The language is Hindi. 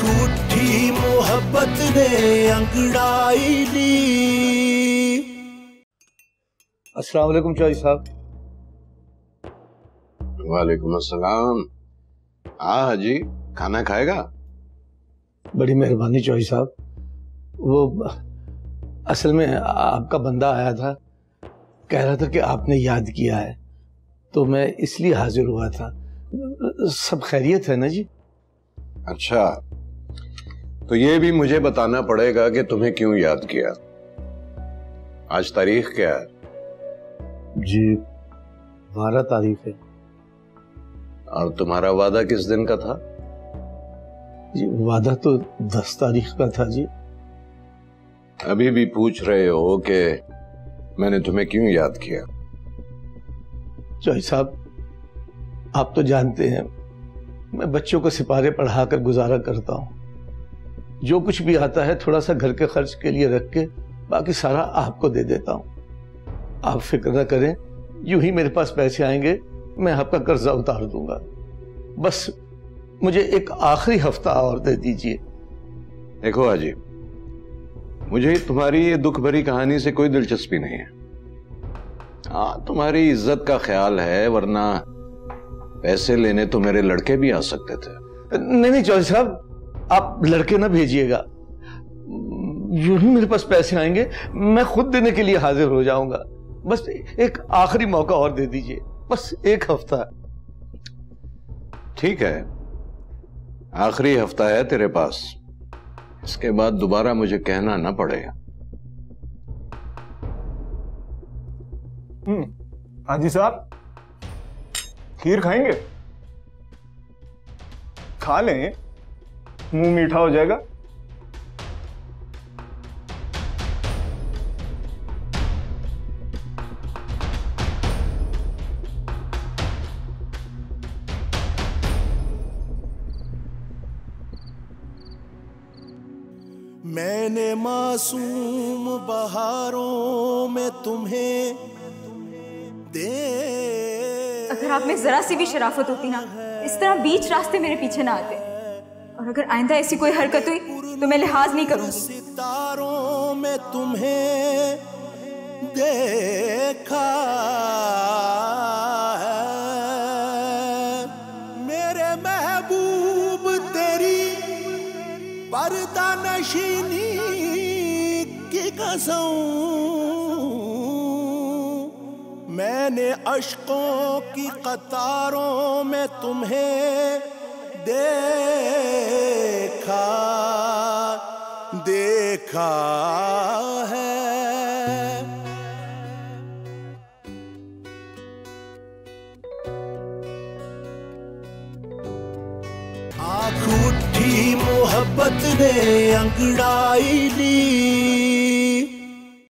उठी मोहब्बत ने अंगड़ाई ली। अस्सलाम वालेकुम चौधरी साहब। वालेकुम अस्सलाम। हाँ हाजी, खाना खाएगा? बड़ी मेहरबानी चौधरी साहब। वो असल में आपका बंदा आया था, कह रहा था कि आपने याद किया है, तो मैं इसलिए हाजिर हुआ था। सब खैरियत है ना जी? अच्छा, तो ये भी मुझे बताना पड़ेगा कि तुम्हें क्यों याद किया। आज तारीख क्या है? जी 12 तारीख है। और तुम्हारा वादा किस दिन का था? जी वादा तो 10 तारीख का था जी। अभी भी पूछ रहे हो कि मैंने तुम्हें क्यों याद किया? चौधरी साहब, आप तो जानते हैं मैं बच्चों को सिपारे पढ़ाकर गुजारा करता हूँ। जो कुछ भी आता है थोड़ा सा घर के खर्च के लिए रख के बाकी सारा आपको दे देता हूँ। आप फिक्र न करें, यूं ही मेरे पास पैसे आएंगे मैं आपका कर्जा उतार दूंगा। बस मुझे एक आखिरी हफ्ता और दे दीजिए। देखो हाजी, मुझे तुम्हारी ये दुख भरी कहानी से कोई दिलचस्पी नहीं है। हाँ, तुम्हारी इज्जत का ख्याल है, वरना पैसे लेने तो मेरे लड़के भी आ सकते थे। नहीं नहीं चौधरी साहब, आप लड़के ना भेजिएगा। यूं ही मेरे पास पैसे आएंगे मैं खुद देने के लिए हाजिर हो जाऊंगा। बस एक आखिरी मौका और दे दीजिए, बस एक हफ्ता। ठीक है, आखिरी हफ्ता है तेरे पास, इसके बाद दोबारा मुझे कहना ना पड़ेगा। हाजी साहब, खीर खाएंगे? खा लें, मुंह मीठा हो जाएगा। मैंने मासूम बहारों में तुम्हें दे। अगर आप में जरा सी भी शराफत होती ना, इस तरह बीच रास्ते मेरे पीछे ना आते। और अगर आइंदा ऐसी कोई हरकत हुई तो मैं लिहाज नहीं करूंगी। सितारों में तुम्हें देखा है, मेरे महबूब तेरी पर्दा नशीनी की कसम। मैंने अश्कों की कतारों में तुम्हें देखा है। आँख उठी मोहब्बत ने अंगड़ाई ली।